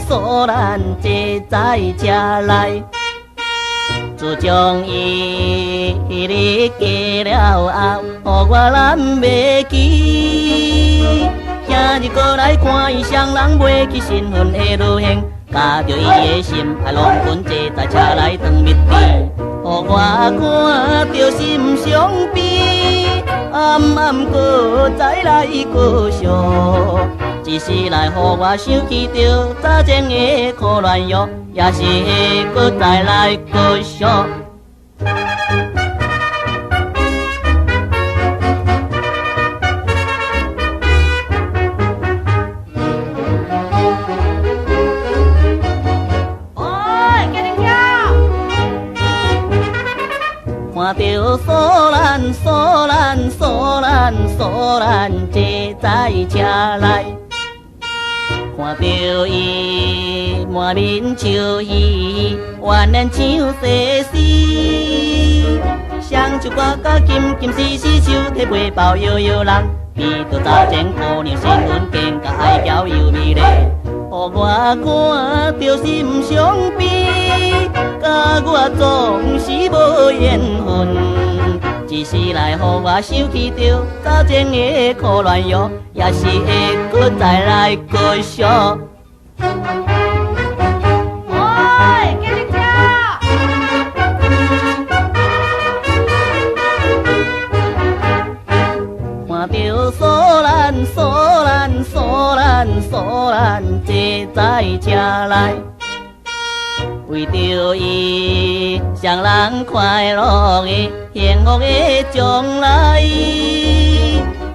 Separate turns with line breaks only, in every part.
所咱坐在车内。自从伊离家了后，予我难袂记。今日过来看伊，双人袂去新婚的路线，加着伊的心爱，拢分坐在车内当蜜甜，予我看着心伤悲，暗暗搁再来搁想。一时来，予我想起着早前的苦恋药，也是会搁再来搁想。看着索兰索兰索兰索兰坐在车内，看着伊满面笑意，怨念像西施。双手挂甲金金丝丝，手提背包摇摇人，比着早前姑娘新婚更加爱娇又美丽，予我看着心伤悲，甲我总是无缘分。一时来，予我想起着早前的苦恋药，也是会搁再来搁想。
喂，给你听。
看着索兰索兰索兰索兰坐在车内，为着伊双人快乐的幸福的将来，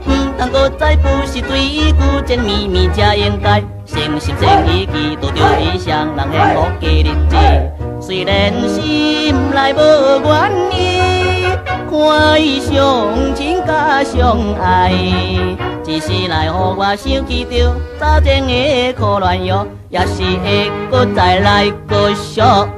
唔通搁再不是对伊孤枕绵绵才应该，诚心诚意祈祷着伊双人幸福的日子。虽然心内无愿意，看伊相亲甲相爱，一时来，予我想起着早前的苦恋药，也是会搁再来搁想。